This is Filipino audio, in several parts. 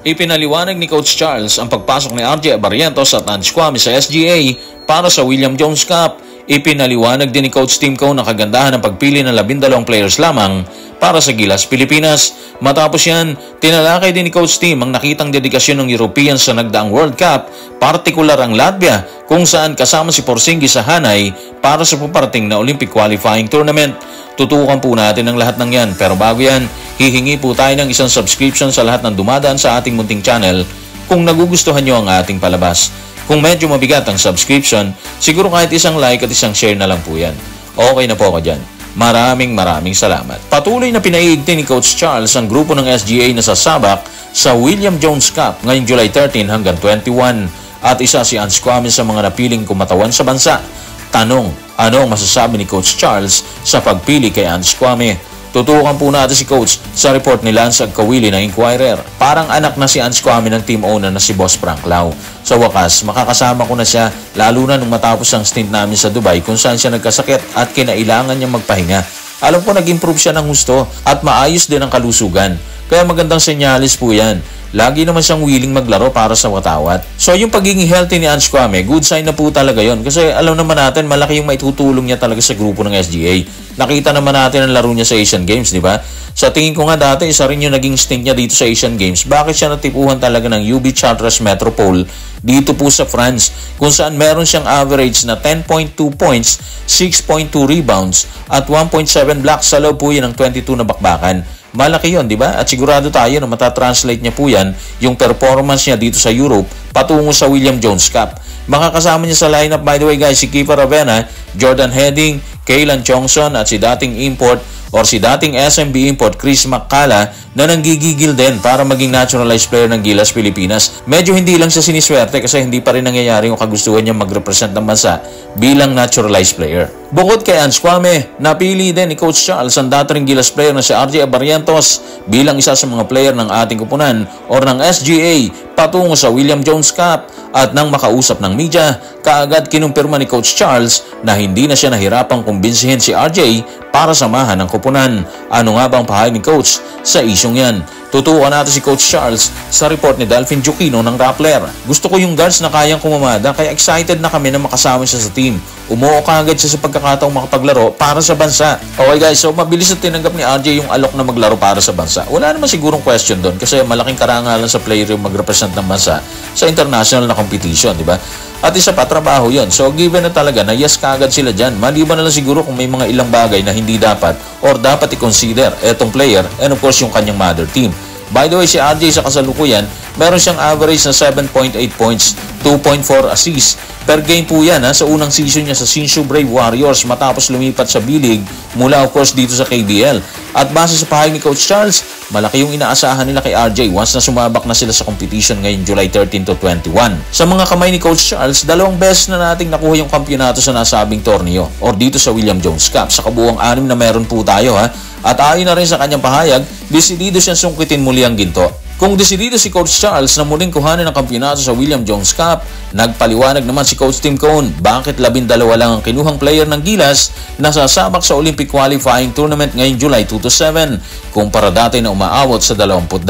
Ipinaliwanag ni Coach Charles ang pagpasok ni RJ Barrientos at Ange Kwame sa SGA para sa William Jones Cup. Ipinaliwanag din ni Coach Tim Cone ang kagandahan ng pagpili ng 12 players lamang para sa Gilas Pilipinas. Matapos yan, tinalakay din ni Coach Tim ang nakitang dedikasyon ng Europeans sa nagdaang World Cup, partikular ang Latvia kung saan kasama si Porzingis sa Hanay para sa paparating na Olympic qualifying tournament. Tutukan po natin ang lahat ng yan, pero bago yan, hihingi po tayo ng isang subscription sa lahat ng dumadaan sa ating munting channel kung nagugustuhan nyo ang ating palabas. Kung medyo mabigat ang subscription, siguro kahit isang like at isang share na lang po yan. Okay na po ako dyan. Maraming salamat. Patuloy na pinaiigting ni Coach Charles ang grupo ng SGA na sasabak sa William Jones Cup ngayong July 13 hanggang 21 at isa si Ange Kwame sa mga napiling kumatawan sa bansa. Tanong, ano ang masasabi ni Coach Charles sa pagpili kay Ange Kwame? Tutukan po natin si Coach sa report ni Lance Agkawili ng Inquirer. Parang anak na si Ange Kwame ng team owner na si Boss Frank Lau. Sa wakas, makakasama ko na siya lalo na nung matapos ang stint namin sa Dubai kung saan siya nagkasakit at kinailangan niya magpahinga. Alam ko nag-improve siya ng husto at maayos din ang kalusugan. Kaya magandang senyalis po yan. Lagi naman siyang willing maglaro para sa watawat. So yung pagiging healthy ni Ange Kwame, good sign na po talaga yon. Kasi alam naman natin, malaki yung maitutulong niya talaga sa grupo ng SGA. Nakita naman natin ang laro niya sa Asian Games, di ba? Sa tingin ko nga dati, isa rin yung naging stint niya dito sa Asian Games. Bakit siya natipuhan talaga ng UB Chartres Metropole dito po sa France, kung saan meron siyang average na 10.2 points, 6.2 rebounds, at 1.7 blocks sa loob po yun ng 22 na bakbakan. Malaki yun, di ba? At sigurado tayo na matatranslate niya po yan yung performance niya dito sa Europe patungo sa William Jones Cup. Makakasama niya sa lineup, by the way guys, si Kiefer Ravena, Jordan Heading, Kaylan Chongson at si dating import or si dating SMB import Chris Makala na nanggigigil din para maging naturalized player ng Gilas Pilipinas. Medyo hindi lang siya siniswerte kasi hindi pa rin nangyayari yung kagustuhan niya mag-represent ng bansa bilang naturalized player. Bukod kay Ange Kwame, napili din ni Coach Charles ang dating Gilas player na si RJ Barrientos bilang isa sa mga player ng ating kupunan or ng SGA patungo sa William Jones Cup. At nang makausap ng media, kaagad kinumpirma ni Coach Charles na hindi na siya nahirapang kumbinsihin si RJ para samahan ng kupunan. Ano nga bang pahayag ni Coach sa isyong yan? Tutukan natin si Coach Charles sa report ni Delphine Juquino ng Rappler. Gusto ko yung guards na kayang kumamada kaya excited na kami na makasama siya sa team. Umuo kaagad siya sa pagkakataong makapaglaro para sa bansa. Okay guys, so mabilis na tinanggap ni RJ yung alok na maglaro para sa bansa. Wala naman sigurong question doon kasi malaking karangalan sa player yung mag-represent ng bansa sa international na competition, di ba? At isa pa, trabaho yon. So given na talaga na yes kaagad sila dyan, maliban na lang siguro kung may mga ilang bagay na hindi dapat or dapat i-consider etong player and of course yung kanyang mother team. By the way, si RJ sa kasalukuyan, meron siyang average na 7.8 points, 2.4 assists per game po yan sa unang season niya sa Sinshu Brave Warriors matapos lumipat sa B-League mula of course dito sa KBL. At base sa pahayag ni Coach Charles, malaki yung inaasahan nila kay RJ once na sumabak na sila sa competition ngayong July 13 to 21. Sa mga kamay ni Coach Charles, 2 beses na nating nakuha yung kampyonato sa nasabing torneo or dito sa William Jones Cup. Sa kabuuang 6 na meron po tayo At ayon na rin sa kanyang pahayag, desidido siyang sungkitin muli ang ginto. Kung desidido si Coach Charles na muling kuhanin ang kampyonato sa William Jones Cup, nagpaliwanag naman si Coach Tim Cone bakit 12 lang ang kinuhang player ng Gilas na sasabak sa Olympic qualifying tournament ngayong July 2 to 7 kumpara dati na umaabot sa 22.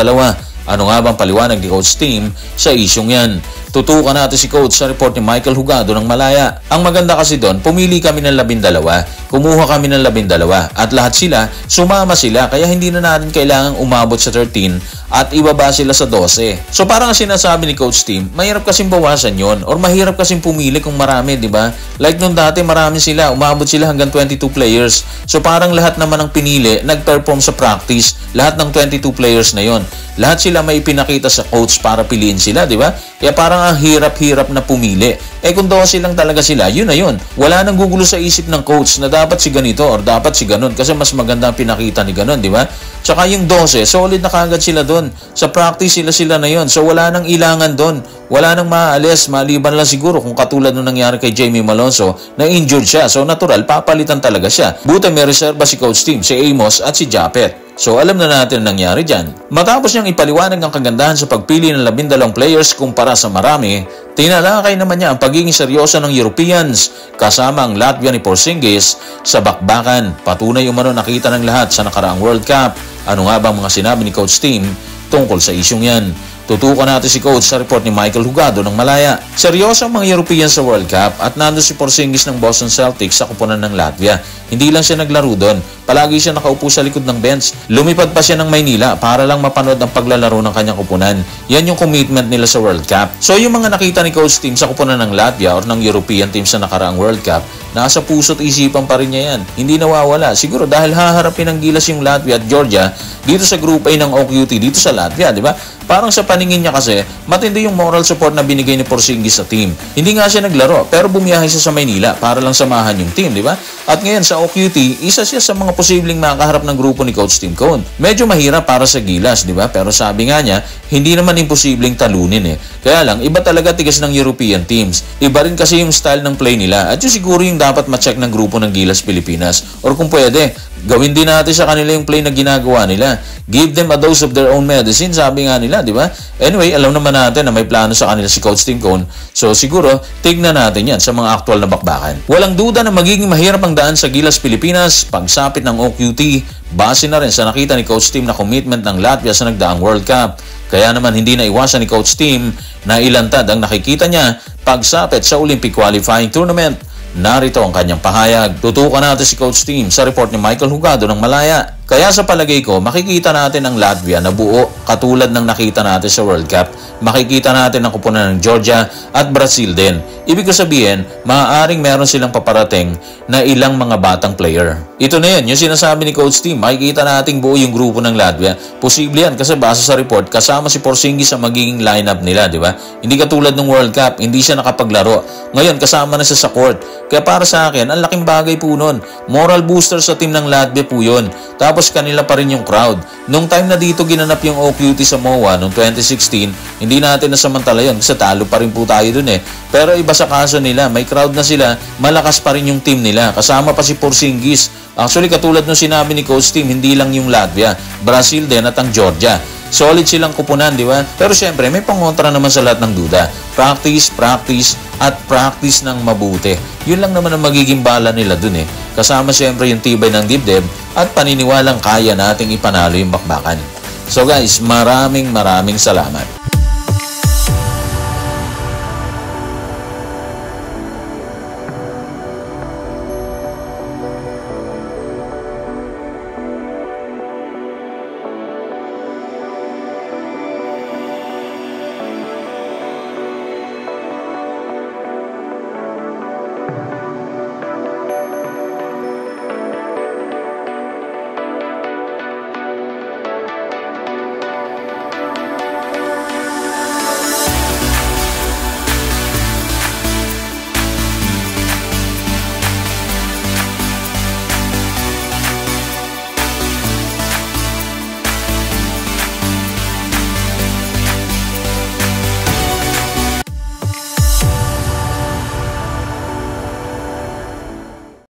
Ano nga bang paliwanag ni Coach Tim sa isyong yan? Tutukan natin si Coach sa report ni Michael Hugado ng Malaya. Ang maganda kasi doon, pumili kami ng 12, kumuha kami ng 12 at lahat sila, sumama sila kaya hindi na natin kailangang umabot sa 13 at ibaba sila sa 12. So parang sinasabi ni Coach Tim, mahirap kasing bawasan yon or mahirap kasing pumili kung marami, di ba? Like nung dati marami sila, umabot sila hanggang 22 players. So parang lahat naman ng pinili, nag-perform sa practice, lahat ng 22 players na yon. Lahat sila may pinakita sa coach para piliin sila, di ba? Kaya parang ang hirap-hirap na pumili. Eh kung 12 lang talaga sila, yun na yun. Wala nang gugulo sa isip ng coach na dapat si ganito or dapat si ganon kasi mas maganda ang pinakita ni ganon, di ba? Tsaka yung 12, solid na kagad sila doon. Sa practice sila na yun. So wala nang ilangan doon. Wala nang maalis, maliban lang siguro kung katulad nung nangyari kay Jamie Malonzo na injured siya. So natural, papalitan talaga siya. Buti may reserva si Coach Tim, si Amos at si Japet. So alam na natin ang nangyari dyan. Matapos niyang ipaliwanag ang kagandahan sa pagpili ng 12 players kumpara sa marami, tinalakay naman niya ang pagiging seryoso ng Europeans kasama ang Latvia ni Porzingis sa bakbakan. Patunay umano nakita ng lahat sa nakaraang World Cup. Ano nga bang mga sinabi ni Coach Tim tungkol sa isyong yan? Tutukan natin si coach sa report ni Michael Hugado ng Malaya. Seryoso ang mga European sa World Cup at nandun si Porzingis ng Boston Celtics sa kupunan ng Latvia. Hindi lang siya naglaro doon, palagi siya nakaupo sa likod ng bench. Lumipad pa siya ng Maynila para lang mapanood ang paglalaro ng kanyang kupunan. Yan yung commitment nila sa World Cup. So yung mga nakita ni coach team sa kupunan ng Latvia or ng European team sa nakaraang World Cup, nasa puso't isipan pa rin niya yan. Hindi nawawala. Siguro dahil haharapin ng gilas yung Latvia at Georgia dito sa Group A ng OQT dito sa Latvia, di ba? Parang sa paningin niya kasi, matindi yung moral support na binigay ni Porzingis sa team. Hindi nga siya naglaro, pero bumiyahe siya sa Maynila para lang samahan yung team, di ba? At ngayon sa OQT, isa siya sa mga posibleng makaharap ng grupo ni Coach Tim Cone. Medyo mahirap para sa gilas, di ba? Pero sabi nga niya, hindi naman imposibleng talunin eh. Kaya lang, iba talaga tigas ng European teams. Iba rin kasi yung style ng play nila. At yun siguro yung dapat ma-check ng grupo ng Gilas Pilipinas. Or kung pwede, gawin din natin sa kanila yung play na ginagawa nila. Give them a dose of their own medicine, sabi nga nila, di ba? Anyway, alam naman natin na may plano sa kanila si Coach Tim Cone. So siguro, tignan natin yan sa mga aktual na bakbakan. Walang duda na magiging mahirap ang daan sa Gilas Pilipinas pagsapit ng OQT. Base na rin sa nakita ni Coach Tim na commitment ng Latvia sa nagdaang World Cup. Kaya naman hindi na iwasan ni Coach Tim na ilantad ang nakikita niya pagsapit sa Olympic Qualifying Tournament. Narito ang kanyang pahayag. Tutukan natin si Coach Tim sa report ni Michael Hugado ng Malaya. Kaya sa palagay ko, makikita natin ang Latvia na buo katulad ng nakita natin sa World Cup. Makikita natin ang kupunan ng Georgia at Brazil din. Ibig ko sabihin, maaaring meron silang paparating na ilang mga batang player. Ito na yun, yung sinasabi ni Coach Tim, makikita nating buo yung grupo ng Latvia. Posible yan kasi base sa report, kasama si Porzingis sa magiging lineup nila, di ba? Hindi katulad ng World Cup, hindi siya nakapaglaro. Ngayon, kasama na siya sa court. Kaya para sa akin, ang laking bagay po nun. Moral booster sa team ng Latvia po yun. Tapos kanila pa rin yung crowd. Nung time na dito ginanap yung OQT sa MOA noong 2016, hindi natin nasamantala yun kasi talo pa rin po tayo dun eh. Pero iba sa kaso nila, may crowd na sila, malakas pa rin yung team nila. Kasama pa si Porzingis. Actually, katulad nung sinabi ni Coach Tim, hindi lang yung Latvia, Brazil din at ang Georgia. Solid silang kupunan, di ba? Pero syempre, may pangontra naman sa lahat ng duda. Practice, practice, at practice ng mabuti. Yun lang naman ang magiging bala nila dun eh. Kasama syempre yung tibay ng dibdib at paniniwalang kaya nating ipanalo yung bakbakan. So guys, maraming salamat.